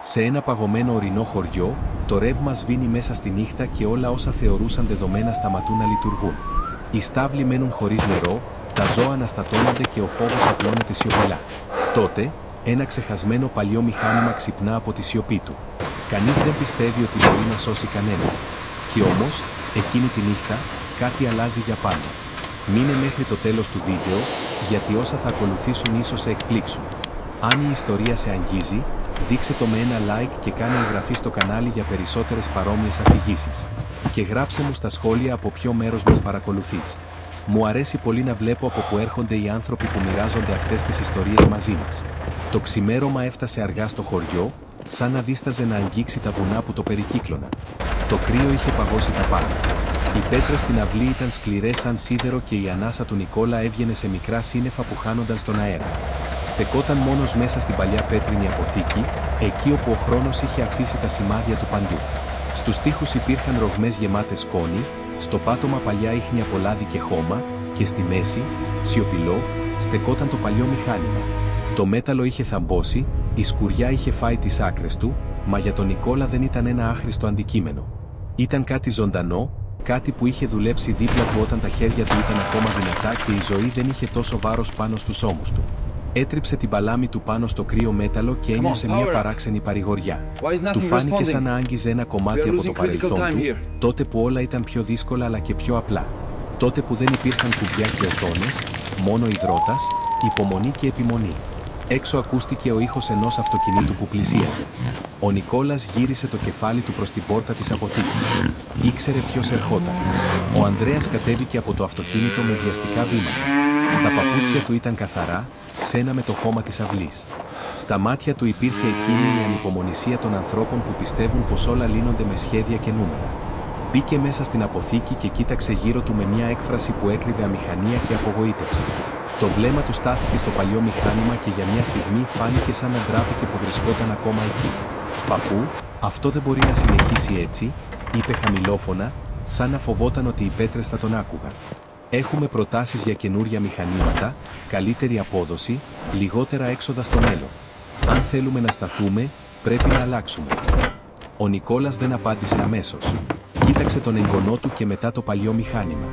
Σε ένα παγωμένο ορεινό χωριό, το ρεύμα σβήνει μέσα στη νύχτα και όλα όσα θεωρούσαν δεδομένα σταματούν να λειτουργούν. Οι στάβλοι μένουν χωρίς νερό, τα ζώα αναστατώνονται και ο φόβος απλώνεται σιωπηλά. Τότε, ένα ξεχασμένο παλιό μηχάνημα ξυπνά από τη σιωπή του. Κανείς δεν πιστεύει ότι μπορεί να σώσει κανέναν. Και όμως, εκείνη τη νύχτα, κάτι αλλάζει για πάντα. Μείνε μέχρι το τέλος του βίντεο, γιατί όσα θα ακολουθήσουν ίσως σε εκπλήξουν. Αν η ιστορία σε αγγίζει, δείξε το με ένα like και κάνε εγγραφή στο κανάλι για περισσότερες παρόμοιες αφηγήσεις. Και γράψε μου στα σχόλια από ποιο μέρος μας παρακολουθείς. Μου αρέσει πολύ να βλέπω από που έρχονται οι άνθρωποι που μοιράζονται αυτές τις ιστορίες μαζί μας. Το ξημέρωμα έφτασε αργά στο χωριό, σαν να δίσταζε να αγγίξει τα βουνά που το περικύκλωναν. Το κρύο είχε παγώσει τα πάντα. Οι πέτρες στην αυλή ήταν σκληρές σαν σίδερο και η ανάσα του Νικόλα έβγαινε σε μικρά σύννεφα που χάνονταν στον αέρα. Στεκόταν μόνος μέσα στην παλιά πέτρινη αποθήκη, εκεί όπου ο χρόνος είχε αφήσει τα σημάδια του παντού. Στους τοίχους υπήρχαν ρογμές γεμάτες σκόνη, στο πάτωμα παλιά ίχνη από λάδι και χώμα, και στη μέση, σιωπηλό, στεκόταν το παλιό μηχάνημα. Το μέταλλο είχε θαμπώσει, η σκουριά είχε φάει τις άκρες του, μα για τον Νικόλα δεν ήταν ένα άχρηστο αντικείμενο. Ήταν κάτι ζωντανό, κάτι που είχε δουλέψει δίπλα του όταν τα χέρια του ήταν ακόμα δυνατά και η ζωή δεν είχε τόσο βάρος πάνω στους ώμους του. Έτριψε την παλάμη του πάνω στο κρύο μέταλλο και ένιωσε μια παράξενη παρηγοριά. Του φάνηκε σαν να άγγιζε ένα κομμάτι από το παρελθόν του, τότε που όλα ήταν πιο δύσκολα αλλά και πιο απλά. Τότε που δεν υπήρχαν κουμπιά και οθόνες, μόνο υδρότας, υπομονή και επιμονή. Έξω ακούστηκε ο ήχος ενός αυτοκινήτου που πλησίαζε. Ο Νικόλας γύρισε το κεφάλι του προς την πόρτα της αποθήκης. Ήξερε ποιος ερχόταν. Ο Ανδρέας κατέβηκε από το αυτοκίνητο με βιαστικά βήματα. Τα παπούτσια του ήταν καθαρά, ξένα με το χώμα της αυλής. Στα μάτια του υπήρχε εκείνη η ανυπομονησία των ανθρώπων που πιστεύουν πως όλα λύνονται με σχέδια και νούμερα. Μπήκε μέσα στην αποθήκη και κοίταξε γύρω του με μια έκφραση που έκρυβε αμηχανία και απογοήτευση. Το βλέμμα του στάθηκε στο παλιό μηχάνημα και για μια στιγμή φάνηκε σαν να ντράπηκε που βρισκόταν ακόμα εκεί. «Παππού, αυτό δεν μπορεί να συνεχίσει έτσι», είπε χαμηλόφωνα, σαν να φοβόταν ότι οι πέτρες θα τον άκουγαν. «Έχουμε προτάσεις για καινούρια μηχανήματα, καλύτερη απόδοση, λιγότερα έξοδα στο μέλλον. Αν θέλουμε να σταθούμε, πρέπει να αλλάξουμε». Ο Νικόλας δεν απάντησε αμέσως. Κοίταξε τον εγγονό του και μετά το παλιό μηχάνημα.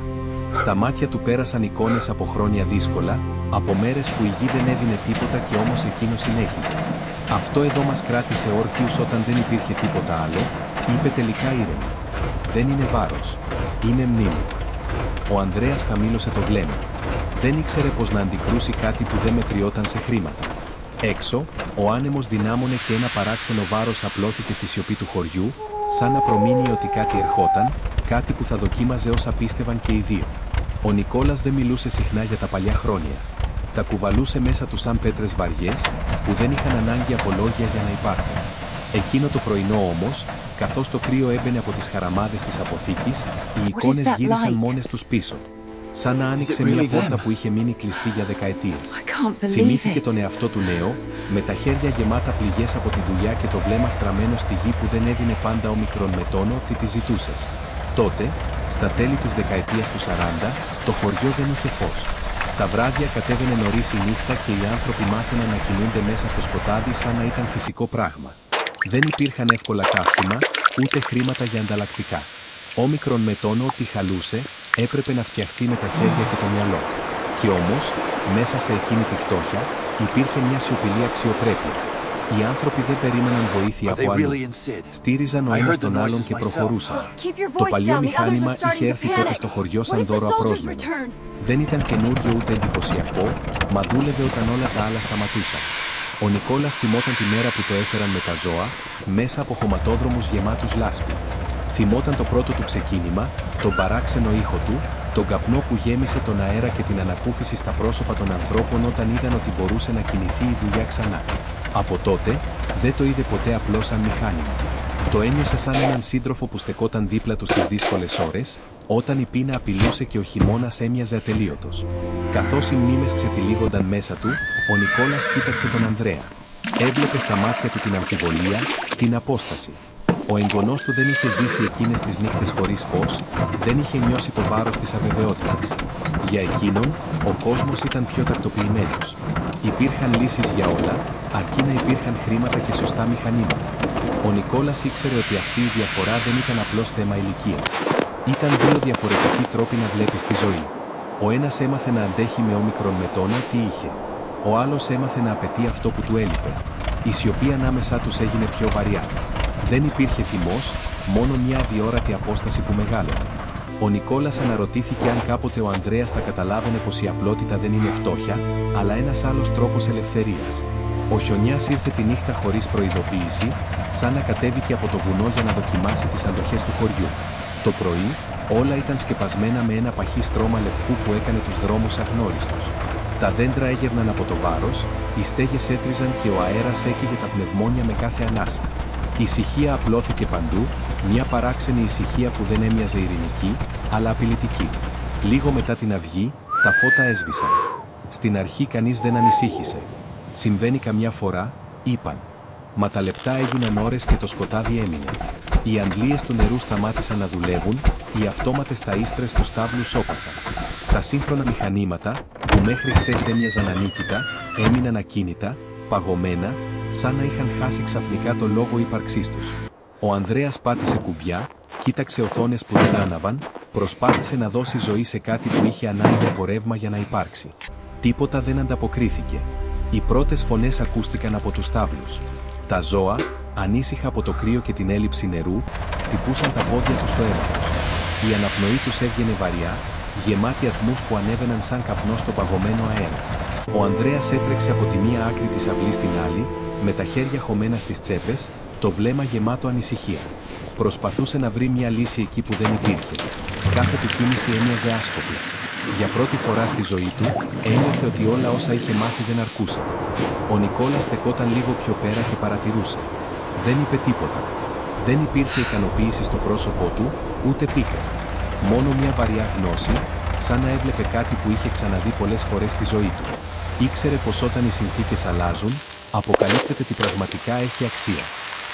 Στα μάτια του πέρασαν εικόνες από χρόνια δύσκολα, από μέρες που η γη δεν έδινε τίποτα και όμως εκείνο συνέχιζε. «Αυτό εδώ μας κράτησε όρθιους όταν δεν υπήρχε τίποτα άλλο», είπε τελικά ήρεμα. «Δεν είναι βάρος. Είναι μνήμη». Ο Ανδρέας χαμήλωσε το βλέμμα. Δεν ήξερε πως να αντικρούσει κάτι που δεν μετριόταν σε χρήματα. Έξω, ο άνεμος δυνάμωνε και ένα παράξενο βάρος απλώθηκε στη σιωπή του χωριού, σαν να προμείνει ότι κάτι ερχόταν, κάτι που θα δοκίμαζε όσα πίστευαν και οι δύο. Ο Νικόλας δεν μιλούσε συχνά για τα παλιά χρόνια. Τα κουβαλούσε μέσα του σαν πέτρες βαριές, που δεν είχαν ανάγκη από λόγια για να υπάρχουν. Εκείνο το πρωινό όμως, καθώς το κρύο έμπαινε από τις χαραμάδες της αποθήκης, οι εικόνες γύρισαν μόνες τους πίσω. Σαν να άνοιξε μια πόρτα που είχε μείνει κλειστή για δεκαετίες. Θυμήθηκε τον εαυτό του νέο, με τα χέρια γεμάτα πληγές από τη δουλειά και το βλέμμα στραμμένο στη γη που δεν έδινε πάντα όμικρον με τόνο τι τη ζητούσες. Τότε, στα τέλη της δεκαετίας του 40, το χωριό δεν είχε φως. Τα βράδια κατέβαινε νωρίς η νύχτα και οι άνθρωποι μάθαιναν να κινούνται μέσα στο σκοτάδι σαν να ήταν φυσικό πράγμα. Δεν υπήρχαν εύκολα καύσιμα, ούτε χρήματα για ανταλλακτικά. Όμικρον με τόνο ότι χαλούσε, έπρεπε να φτιαχτεί με τα χέρια και το μυαλό. Και όμως, μέσα σε εκείνη τη φτώχεια, υπήρχε μια σιωπηλή αξιοπρέπεια. Οι άνθρωποι δεν περίμεναν βοήθεια από αλλού. Στήριζαν ο ένας τον άλλον και προχωρούσαν. Το παλιό μηχάνημα είχε έρθει τότε στο χωριό σαν δώρο απρόσμενο. Δεν ήταν καινούριο ούτε εντυπωσιακό, μα δούλευε όταν όλα τα άλλα σταματούσαν. Ο Νικόλας θυμόταν τη μέρα που το έφεραν με τα ζώα, μέσα από χωματόδρομους γεμάτους λάσπη. Θυμόταν το πρώτο του ξεκίνημα, τον παράξενο ήχο του, τον καπνό που γέμισε τον αέρα και την ανακούφιση στα πρόσωπα των ανθρώπων όταν είδαν ότι μπορούσε να κινηθεί η δουλειά ξανά. Από τότε, δεν το είδε ποτέ απλώς σαν μηχάνημα. Το ένιωσε σαν έναν σύντροφο που στεκόταν δίπλα του στις δύσκολες ώρες, όταν η πείνα απειλούσε και ο χειμώνας έμοιαζε ατελείωτος. Καθώς οι μνήμες ξετυλίγονταν μέσα του, ο Νικόλας κοίταξε τον Ανδρέα. Έβλεπε στα μάτια του την αμφιβολία, την απόσταση. Ο εγγονός του δεν είχε ζήσει εκείνες τις νύχτες χωρίς φως, δεν είχε νιώσει το βάρος της αβεβαιότητας. Για εκείνον, ο κόσμος ήταν πιο τακτοποιημένος. Υπήρχαν λύσεις για όλα, αρκεί να υπήρχαν χρήματα και σωστά μηχανήματα. Ο Νικόλας ήξερε ότι αυτή η διαφορά δεν ήταν απλώς θέμα ηλικίας. Ήταν δύο διαφορετικοί τρόποι να βλέπεις τη ζωή. Ο ένας έμαθε να αντέχει με όμικρον μετώνα τι είχε. Ο άλλος έμαθε να απαιτεί αυτό που του έλειπε. Η σιωπή ανάμεσά τους έγινε πιο βαριά. Δεν υπήρχε θυμός, μόνο μια αδιόρατη απόσταση που μεγάλωνε. Ο Νικόλας αναρωτήθηκε αν κάποτε ο Ανδρέας θα καταλάβαινε πως η απλότητα δεν είναι φτώχεια, αλλά ένας άλλος τρόπος ελευθερίας. Ο χιονιάς ήρθε τη νύχτα χωρίς προειδοποίηση, σαν να κατέβηκε από το βουνό για να δοκιμάσει τις αντοχές του χωριού. Το πρωί, όλα ήταν σκεπασμένα με ένα παχύ στρώμα λευκού που έκανε τους δρόμους αγνώριστους. Τα δέντρα έγερναν από το βάρος, οι στέγες έτριζαν και ο αέρας έκαιγε τα πνευμόνια με κάθε ανάσα. Η ησυχία απλώθηκε παντού, μια παράξενη ησυχία που δεν έμοιαζε ειρηνική, αλλά απειλητική. Λίγο μετά την αυγή, τα φώτα έσβησαν. Στην αρχή κανείς δεν ανησύχησε. Συμβαίνει καμιά φορά, είπαν. Μα τα λεπτά έγιναν ώρες και το σκοτάδι έμεινε. Οι αντλίες του νερού σταμάτησαν να δουλεύουν, οι αυτόματες ταΐστρες του στάβλου σώπασαν. Τα σύγχρονα μηχανήματα, που μέχρι χθες έμοιαζαν ανίκητα, έμειναν ακίνητα, παγωμένα, σαν να είχαν χάσει ξαφνικά το λόγο ύπαρξής τους. Ο Ανδρέας πάτησε κουμπιά, κοίταξε οθόνες που δεν άναβαν, προσπάθησε να δώσει ζωή σε κάτι που είχε ανάγκη από ρεύμα για να υπάρξει. Τίποτα δεν ανταποκρίθηκε. Οι πρώτες φωνές ακούστηκαν από τους στάβλους. Τα ζώα, ανήσυχα από το κρύο και την έλλειψη νερού, χτυπούσαν τα πόδια τους στο έδαφος. Η αναπνοή τους έβγαινε βαριά, γεμάτη ατμούς που ανέβαιναν σαν καπνό στο παγωμένο αέρα. Ο Ανδρέας έτρεξε από τη μία άκρη της αυλής στην άλλη, με τα χέρια χωμένα στις τσέπες, το βλέμμα γεμάτο ανησυχία. Προσπαθούσε να βρει μια λύση εκεί που δεν υπήρχε. Κάθε του κίνηση έμοιαζε άσκοπη. Για πρώτη φορά στη ζωή του, ένιωθε ότι όλα όσα είχε μάθει δεν αρκούσαν. Ο Νικόλας στεκόταν λίγο πιο πέρα και παρατηρούσε. Δεν είπε τίποτα. Δεν υπήρχε ικανοποίηση στο πρόσωπό του, ούτε πίκρα. Μόνο μια βαριά γνώση, σαν να έβλεπε κάτι που είχε ξαναδεί πολλές φορές στη ζωή του. Ήξερε πως όταν οι συνθήκες αλλάζουν, αποκαλύπτεται τι πραγματικά έχει αξία.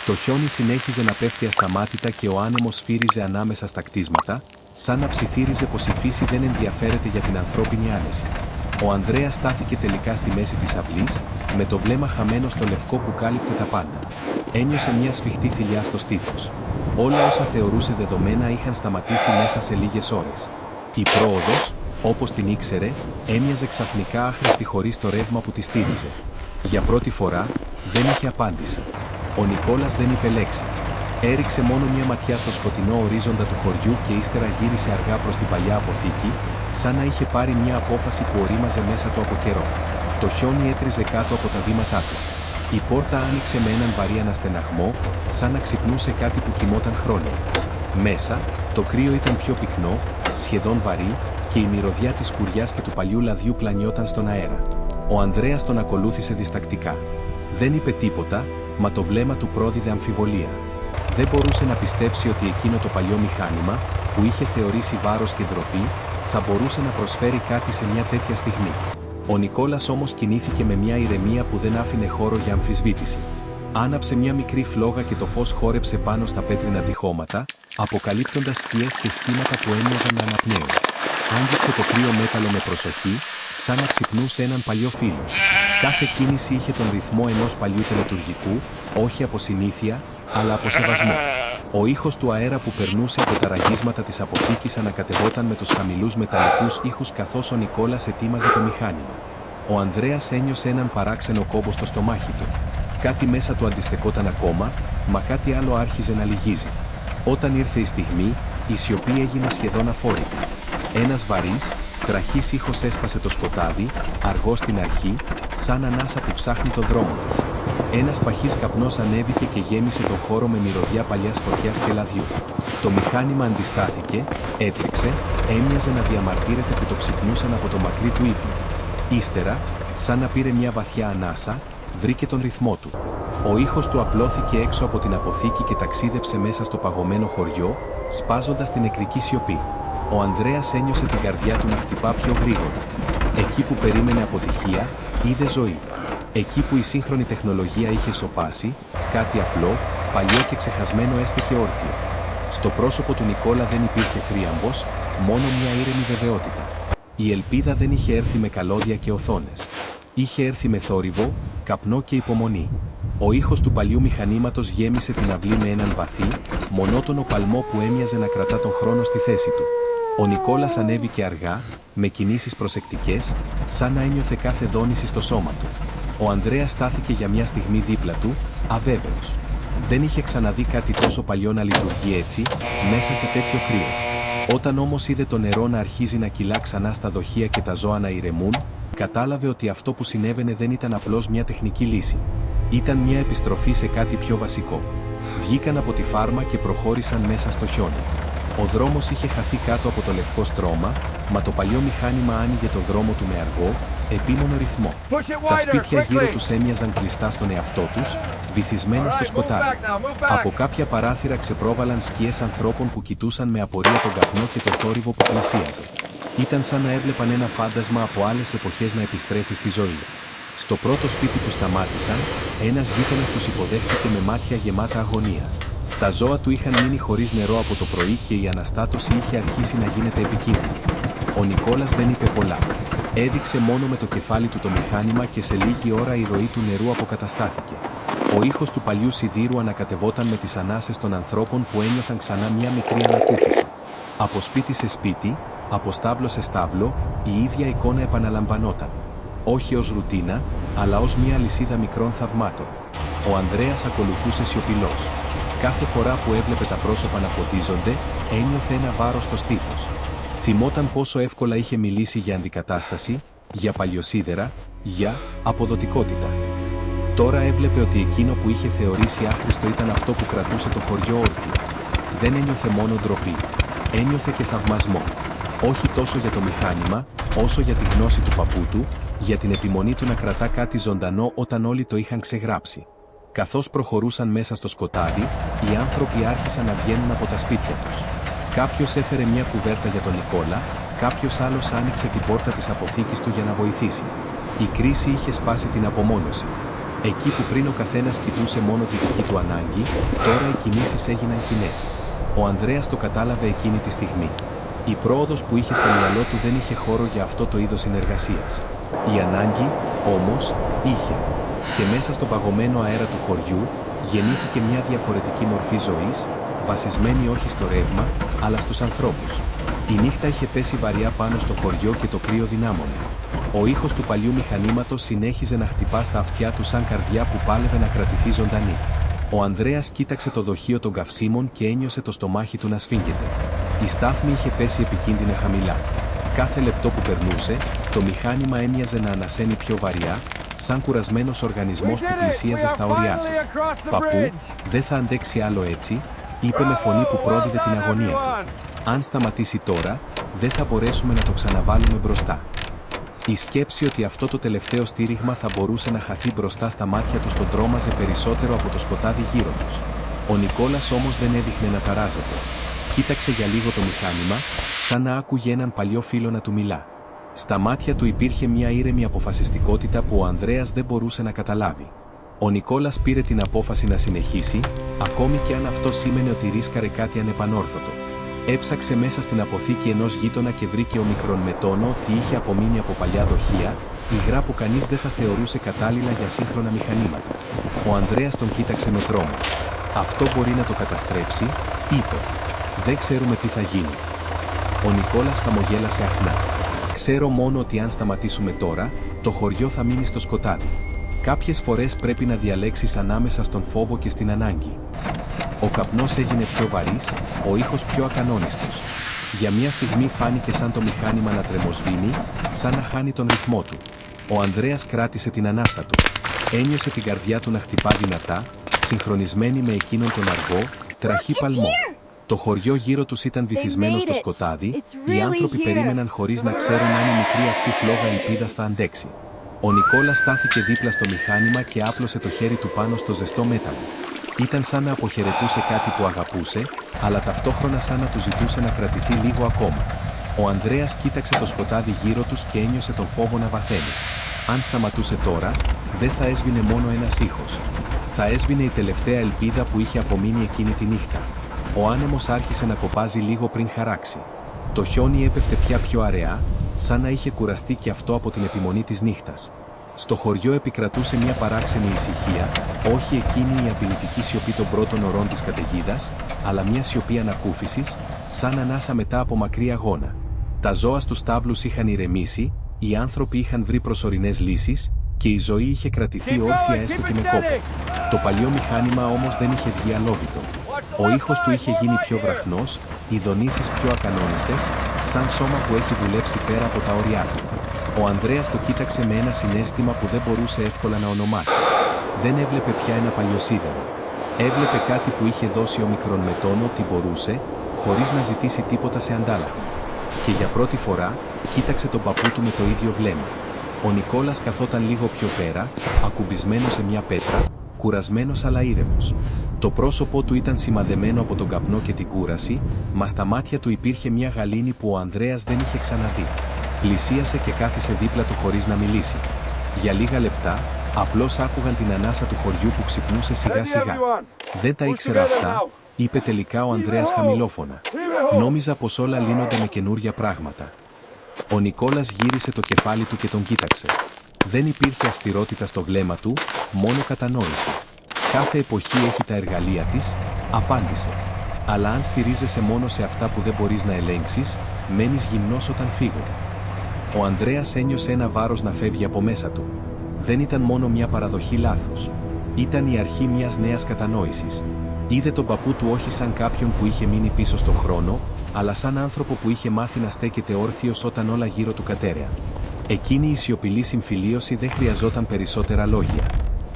Το χιόνι συνέχιζε να πέφτει ασταμάτητα και ο άνεμος σφύριζε ανάμεσα στα κτίσματα, σαν να ψιθύριζε πως η φύση δεν ενδιαφέρεται για την ανθρώπινη άνεση. Ο Ανδρέας στάθηκε τελικά στη μέση της αυλής, με το βλέμμα χαμένο στο λευκό που κάλυπτε τα πάντα. Ένιωσε μια σφιχτή θηλιά στο στήθος. Όλα όσα θεωρούσε δεδομένα είχαν σταματήσει μέσα σε λίγες ώρες. Η πρόοδος, όπως την ήξερε, έμοιαζε ξαφνικά άχρηστη χωρίς το ρεύμα που τη στήριζε. Για πρώτη φορά, δεν είχε απάντηση. Ο Νικόλας δεν είπε λέξη. Έριξε μόνο μια ματιά στο σκοτεινό ορίζοντα του χωριού και ύστερα γύρισε αργά προς την παλιά αποθήκη, σαν να είχε πάρει μια απόφαση που ορίμαζε μέσα του από καιρό. Το χιόνι έτριζε κάτω από τα βήματά του. Η πόρτα άνοιξε με έναν βαρύ αναστεναγμό, σαν να ξυπνούσε κάτι που κοιμόταν χρόνια. Μέσα, το κρύο ήταν πιο πυκνό, σχεδόν βαρύ, και η μυρωδιά της σκουριάς και του παλιού λαδιού πλανιόταν στον αέρα. Ο Ανδρέας τον ακολούθησε διστακτικά. Δεν είπε τίποτα, μα το βλέμμα του πρόδιδε αμφιβολία. Δεν μπορούσε να πιστέψει ότι εκείνο το παλιό μηχάνημα, που είχε θεωρήσει βάρος και ντροπή, θα μπορούσε να προσφέρει κάτι σε μια τέτοια στιγμή. Ο Νικόλας όμως κινήθηκε με μια ηρεμία που δεν άφηνε χώρο για αμφισβήτηση. Άναψε μια μικρή φλόγα και το φως χόρεψε πάνω στα πέτρινα τυχώματα, αποκαλύπτοντας σκιές και σχήματα που έμοιαζαν να αναπνέουν. Άγγιξε το κρύο μέταλλο με προσοχή, σαν να ξυπνούσε έναν παλιό φίλο. Κάθε κίνηση είχε τον ρυθμό ενός παλιού τελετουργικού, όχι από συνήθεια, αλλά από σεβασμό. Ο ήχος του αέρα που περνούσε από τα ραγίσματα της αποθήκης ανακατευόταν με τους χαμηλούς μεταλλικούς ήχους καθώς ο Νικόλας ετοίμαζε το μηχάνημα. Ο Ανδρέας ένιωσε έναν παράξενο κόμπο στο στομάχι του. Κάτι μέσα του αντιστεκόταν ακόμα, μα κάτι άλλο άρχιζε να λυγίζει. Όταν ήρθε η στιγμή, η σιωπή έγινε σχεδόν αφόρητη. Ένας βαρύς, τραχής ήχος έσπασε το σκοτάδι, αργό στην αρχή, σαν ανάσα που ψάχνει το δρόμο της. Ένας παχύς καπνός ανέβηκε και γέμισε τον χώρο με μυρωδιά παλιάς φωτιάς και λαδιού. Το μηχάνημα αντιστάθηκε, έτρεξε, έμοιαζε να διαμαρτύρεται που το ξυπνούσαν από το μακρύ του ύπνο. Ύστερα, σαν να πήρε μια βαθιά ανάσα, βρήκε τον ρυθμό του. Ο ήχος του απλώθηκε έξω από την αποθήκη και ταξίδεψε μέσα στο παγωμένο χωριό, σπάζοντας την νεκρική σιωπή. Ο Ανδρέας ένιωσε την καρδιά του να χτυπά πιο γρήγορα. Εκεί που περίμενε αποτυχία, είδε ζωή. Εκεί που η σύγχρονη τεχνολογία είχε σωπάσει, κάτι απλό, παλιό και ξεχασμένο έστεκε όρθιο. Στο πρόσωπο του Νικόλα δεν υπήρχε θρίαμβος, μόνο μια ήρεμη βεβαιότητα. Η ελπίδα δεν είχε έρθει με καλώδια και οθόνες. Είχε έρθει με θόρυβο, καπνό και υπομονή. Ο ήχος του παλιού μηχανήματος γέμισε την αυλή με έναν βαθύ, μονότονο παλμό που έμοιαζε να κρατά τον χρόνο στη θέση του. Ο Νικόλας ανέβηκε αργά, με κινήσεις προσεκτικές, σαν να ένιωθε κάθε δόνηση στο σώμα του. Ο Ανδρέας στάθηκε για μια στιγμή δίπλα του, αβέβαιος. Δεν είχε ξαναδεί κάτι τόσο παλιό να λειτουργεί έτσι, μέσα σε τέτοιο κρύο. Όταν όμως είδε το νερό να αρχίζει να κυλά ξανά στα δοχεία και τα ζώα να ηρεμούν, κατάλαβε ότι αυτό που συνέβαινε δεν ήταν απλώς μια τεχνική λύση. Ήταν μια επιστροφή σε κάτι πιο βασικό. Βγήκαν από τη φάρμα και προχώρησαν μέσα στο χιόνι. Ο δρόμος είχε χαθεί κάτω από το λευκό στρώμα, μα το παλιό μηχάνημα άνοιγε το δρόμο του με αργό, επίμονο ρυθμό. Τα σπίτια γύρω τους έμοιαζαν κλειστά στον εαυτό τους, βυθισμένα στο σκοτάδι. Από κάποια παράθυρα ξεπρόβαλαν σκιές ανθρώπων που κοιτούσαν με απορία τον καπνό και το θόρυβο που πλησίαζε. Ήταν σαν να έβλεπαν ένα φάντασμα από άλλες εποχές να επιστρέφει στη ζωή. Στο πρώτο σπίτι που σταμάτησαν, ένας γείτονας τους υποδέχτηκε με μάτια γεμάτα αγωνία. Τα ζώα του είχαν μείνει χωρίς νερό από το πρωί και η αναστάτωση είχε αρχίσει να γίνεται επικίνδυνη. Ο Νικόλας δεν είπε πολλά. Έδειξε μόνο με το κεφάλι του το μηχάνημα και σε λίγη ώρα η ροή του νερού αποκαταστάθηκε. Ο ήχος του παλιού σιδήρου ανακατευόταν με τις ανάσες των ανθρώπων που ένιωθαν ξανά μια μικρή ανακούφιση. Από σπίτι σε σπίτι, από στάβλο σε στάβλο, η ίδια εικόνα επαναλαμβανόταν. Όχι ως ρουτίνα, αλλά ως μια λυσίδα μικρών θαυμάτων. Ο Ανδρέας ακολουθούσε σιωπηλός. Κάθε φορά που έβλεπε τα πρόσωπα να φωτίζονται, ένιωθε ένα βάρος στο στήθος. Θυμόταν πόσο εύκολα είχε μιλήσει για αντικατάσταση, για παλιοσίδερα, για αποδοτικότητα. Τώρα έβλεπε ότι εκείνο που είχε θεωρήσει άχρηστο ήταν αυτό που κρατούσε το χωριό όρθιο. Δεν ένιωθε μόνο ντροπή. Ένιωθε και θαυμασμό. Όχι τόσο για το μηχάνημα, όσο για τη γνώση του παππού του, για την επιμονή του να κρατά κάτι ζωντανό όταν όλοι το είχαν ξεγράψει. Καθώς προχωρούσαν μέσα στο σκοτάδι, οι άνθρωποι άρχισαν να βγαίνουν από τα σπίτια τους. Κάποιος έφερε μια κουβέρτα για τον Νικόλα, κάποιος άλλος άνοιξε την πόρτα της αποθήκης του για να βοηθήσει. Η κρίση είχε σπάσει την απομόνωση. Εκεί που πριν ο καθένας κοιτούσε μόνο τη δική του ανάγκη, τώρα οι κινήσεις έγιναν κοινές. Ο Ανδρέας το κατάλαβε εκείνη τη στιγμή. Η πρόοδος που είχε στο μυαλό του δεν είχε χώρο για αυτό το είδος συνεργασίας. Η ανάγκη, όμως, είχε. Και μέσα στον παγωμένο αέρα του χωριού, γεννήθηκε μια διαφορετική μορφή ζωής, βασισμένη όχι στο ρεύμα, αλλά στους ανθρώπους. Η νύχτα είχε πέσει βαριά πάνω στο χωριό και το κρύο δυνάμωνε. Ο ήχος του παλιού μηχανήματος συνέχιζε να χτυπά στα αυτιά του σαν καρδιά που πάλευε να κρατηθεί ζωντανή. Ο Ανδρέας κοίταξε το δοχείο των καυσίμων και ένιωσε το στομάχι του να σφίγγεται. Η στάθμη είχε πέσει επικίνδυνα χαμηλά. Κάθε λεπτό που περνούσε, το μηχάνημα έμοιαζε να ανασένει πιο βαριά, σαν κουρασμένος οργανισμός που πλησίαζε στα όρια του. «Παππού, δεν θα αντέξει άλλο έτσι», είπε με φωνή που πρόδιδε την αγωνία του. «Αν σταματήσει τώρα, δεν θα μπορέσουμε να το ξαναβάλουμε μπροστά». Η σκέψη ότι αυτό το τελευταίο στήριγμα θα μπορούσε να χαθεί μπροστά στα μάτια τους τον τρόμαζε περισσότερο από το σκοτάδι γύρω τους. Ο Νικόλας όμως δεν έδειχνε να ταράζεται. Κοίταξε για λίγο το μηχάνημα, σαν να άκουγε έναν παλιό φίλο να του μιλά. Στα μάτια του υπήρχε μια ήρεμη αποφασιστικότητα που ο Ανδρέας δεν μπορούσε να καταλάβει. Ο Νικόλας πήρε την απόφαση να συνεχίσει, ακόμη και αν αυτό σήμαινε ότι ρίσκαρε κάτι ανεπανόρθωτο. Έψαξε μέσα στην αποθήκη ενός γείτονα και βρήκε ομικρόν με τόνο ότι είχε απομείνει από παλιά δοχεία, υγρά που κανείς δεν θα θεωρούσε κατάλληλα για σύγχρονα μηχανήματα. Ο Ανδρέας τον κοίταξε με τρόμο. «Αυτό μπορεί να το καταστρέψει», είπε. «Δεν ξέρουμε τι θα γίνει». Ο Νικόλας χαμογέλασε αχνά. «Ξέρω μόνο ότι αν σταματήσουμε τώρα, το χωριό θα μείνει στο σκοτάδι. Κάποιες φορές πρέπει να διαλέξεις ανάμεσα στον φόβο και στην ανάγκη». Ο καπνός έγινε πιο βαρύς, ο ήχος πιο ακανόνιστος. Για μια στιγμή φάνηκε σαν το μηχάνημα να τρεμοσβήνει, σαν να χάνει τον ρυθμό του. Ο Ανδρέας κράτησε την ανάσα του. Ένιωσε την καρδιά του να χτυπά δυνατά, συγχρονισμένη με εκείνον τον αργό, τραχή παλμό. Το χωριό γύρω τους ήταν βυθισμένο στο σκοτάδι, οι άνθρωποι περίμεναν χωρίς να ξέρουν αν η μικρή αυτή φλόγα ελπίδας θα αντέξει. Ο Νικόλας στάθηκε δίπλα στο μηχάνημα και άπλωσε το χέρι του πάνω στο ζεστό μέταλλο. Ήταν σαν να αποχαιρετούσε κάτι που αγαπούσε, αλλά ταυτόχρονα σαν να του ζητούσε να κρατηθεί λίγο ακόμα. Ο Ανδρέας κοίταξε το σκοτάδι γύρω τους και ένιωσε τον φόβο να βαθαίνει. Αν σταματούσε τώρα, δεν θα έσβηνε μόνο ένας ήχος. Θα έσβηνε η τελευταία ελπίδα που είχε απομείνει εκείνη τη νύχτα. Ο άνεμος άρχισε να κοπάζει λίγο πριν χαράξει. Το χιόνι έπεφτε πια πιο αραιά, σαν να είχε κουραστεί και αυτό από την επιμονή της νύχτας. Στο χωριό επικρατούσε μια παράξενη ησυχία, όχι εκείνη η απειλητική σιωπή των πρώτων ωρών της καταιγίδας, αλλά μια σιωπή ανακούφισης, σαν ανάσα μετά από μακρύ αγώνα. Τα ζώα στους στάβλους είχαν ηρεμήσει, οι άνθρωποι είχαν βρει προσωρινές λύσεις, και η ζωή είχε κρατηθεί όρθια έστω και με κόπο. Το παλιό μηχάνημα όμως δεν είχε βγει αλόβητο. Ο ήχος του είχε γίνει πιο βραχνός, οι δονήσεις πιο ακανόνιστες, σαν σώμα που έχει δουλέψει πέρα από τα όρια του. Ο Ανδρέας το κοίταξε με ένα συναίσθημα που δεν μπορούσε εύκολα να ονομάσει. Δεν έβλεπε πια ένα παλιοσίδερο. Έβλεπε κάτι που είχε δώσει ο μικρόν με τόνο ότι μπορούσε, χωρίς να ζητήσει τίποτα σε αντάλλαγμα. Και για πρώτη φορά, κοίταξε τον παππού του με το ίδιο βλέμμα. Ο Νικόλας καθόταν λίγο πιο πέρα, ακουμπισμένος σε μια πέτρα, κουρασμένος αλλά ήρεμος. Το πρόσωπό του ήταν σημαδεμένο από τον καπνό και την κούραση, μα στα μάτια του υπήρχε μια γαλήνη που ο Ανδρέας δεν είχε ξαναδεί. Πλησίασε και κάθισε δίπλα του χωρίς να μιλήσει. Για λίγα λεπτά, απλώς άκουγαν την ανάσα του χωριού που ξυπνούσε σιγά σιγά. «Δεν τα ήξερα αυτά», είπε τελικά ο Ανδρέας χαμηλόφωνα. «Νόμιζα πως όλα λύνονται με καινούρια πράγματα». Ο Νικόλας γύρισε το κεφάλι του και τον κοίταξε. Δεν υπήρχε αυστηρότητα στο βλέμμα του, μόνο κατανόηση. «Κάθε εποχή έχει τα εργαλεία της», απάντησε. «Αλλά αν στηρίζεσαι μόνο σε αυτά που δεν μπορείς να ελέγξεις, μένεις γυμνός όταν φύγουν». Ο Ανδρέας ένιωσε ένα βάρος να φεύγει από μέσα του. Δεν ήταν μόνο μια παραδοχή λάθους. Ήταν η αρχή μιας νέας κατανόησης. Είδε τον παππού του όχι σαν κάποιον που είχε μείνει πίσω στο χρόνο, αλλά σαν άνθρωπο που είχε μάθει να στέκεται όρθιος όταν όλα γύρω του κατέρεαν. Εκείνη η σιωπηλή συμφιλίωση δεν χρειαζόταν περισσότερα λόγια.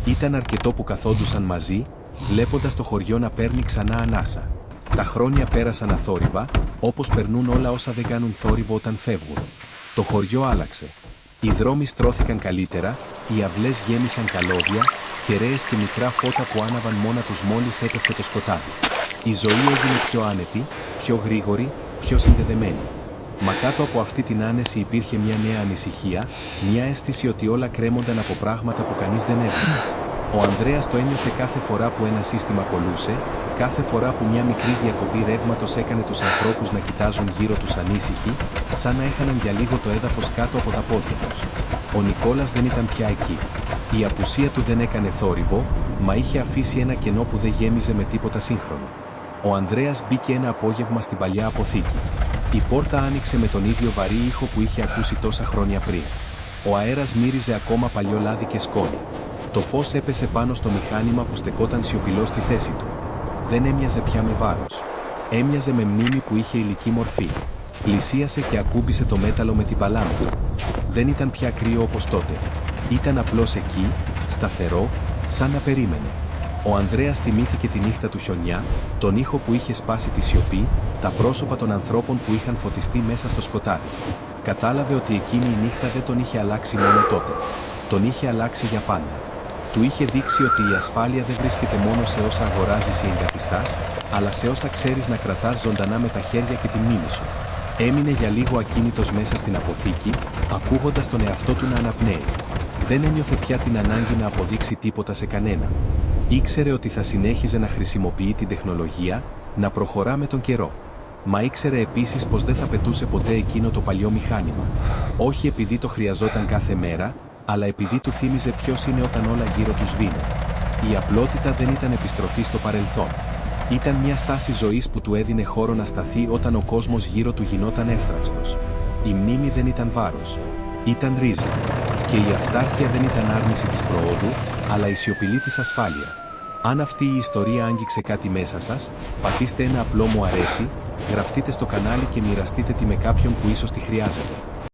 Ήταν αρκετό που καθόντουσαν μαζί, βλέποντας το χωριό να παίρνει ξανά ανάσα. Τα χρόνια πέρασαν αθόρυβα, όπως περνούν όλα όσα δεν κάνουν θόρυβο όταν φεύγουν. Το χωριό άλλαξε. Οι δρόμοι στρώθηκαν καλύτερα, οι αυλές γέμισαν καλώδια, κεραίες και μικρά φώτα που άναβαν μόνα τους μόλις έπεφτε το σκοτάδι. Η ζωή έγινε πιο άνετη, πιο γρήγορη, πιο συνδεδεμένη. Μα κάτω από αυτή την άνεση υπήρχε μια νέα ανησυχία, μια αίσθηση ότι όλα κρέμονταν από πράγματα που κανείς δεν έβλεπε. Ο Ανδρέας το ένιωθε κάθε φορά που ένα σύστημα κολούσε, κάθε φορά που μια μικρή διακοπή ρεύματος έκανε τους ανθρώπους να κοιτάζουν γύρω τους ανήσυχοι, σαν να έχαναν για λίγο το έδαφος κάτω από τα πόδια τους. Ο Νικόλας δεν ήταν πια εκεί. Η απουσία του δεν έκανε θόρυβο, μα είχε αφήσει ένα κενό που δεν γέμιζε με τίποτα σύγχρονο. Ο Ανδρέας μπήκε ένα απόγευμα στην παλιά αποθήκη. Η πόρτα άνοιξε με τον ίδιο βαρύ ήχο που είχε ακούσει τόσα χρόνια πριν. Ο αέρας μύριζε ακόμα παλιό λάδι και σκόνη. Το φως έπεσε πάνω στο μηχάνημα που στεκόταν σιωπηλό στη θέση του. Δεν έμοιαζε πια με βάρος. Έμοιαζε με μνήμη που είχε υλική μορφή. Πλησίασε και ακούμπησε το μέταλλο με την παλάμη του. Δεν ήταν πια κρύο όπως τότε. Ήταν απλώς εκεί, σταθερό, σαν να περίμενε. Ο Ανδρέας θυμήθηκε τη νύχτα του χιονιά, τον ήχο που είχε σπάσει τη σιωπή, τα πρόσωπα των ανθρώπων που είχαν φωτιστεί μέσα στο σκοτάδι. Κατάλαβε ότι εκείνη η νύχτα δεν τον είχε αλλάξει μόνο τότε. Τον είχε αλλάξει για πάντα. Του είχε δείξει ότι η ασφάλεια δεν βρίσκεται μόνο σε όσα αγοράζεις ή εγκαθιστάς, αλλά σε όσα ξέρεις να κρατάς ζωντανά με τα χέρια και τη μνήμη σου. Έμεινε για λίγο ακίνητος μέσα στην αποθήκη, ακούγοντας τον εαυτό του να αναπνέει. Δεν ένιωθε πια την ανάγκη να αποδείξει τίποτα σε κανέναν. Ήξερε ότι θα συνέχιζε να χρησιμοποιεί την τεχνολογία, να προχωρά με τον καιρό. Μα ήξερε επίσης πως δεν θα πετούσε ποτέ εκείνο το παλιό μηχάνημα. Όχι επειδή το χρειαζόταν κάθε μέρα, αλλά επειδή του θύμιζε ποιος είναι όταν όλα γύρω του σβήνουν. Η απλότητα δεν ήταν επιστροφή στο παρελθόν. Ήταν μια στάση ζωής που του έδινε χώρο να σταθεί όταν ο κόσμος γύρω του γινόταν εύθραυστος. Η μνήμη δεν ήταν βάρος. Ήταν ρίζα. Και η αυτάρκεια δεν ήταν άρνηση της προόδου, αλλά η σιωπηλή της ασφάλεια. Αν αυτή η ιστορία άγγιξε κάτι μέσα σας, πατήστε ένα απλό μου αρέσει, γραφτείτε στο κανάλι και μοιραστείτε τη με κάποιον που ίσως τη χρειάζεται.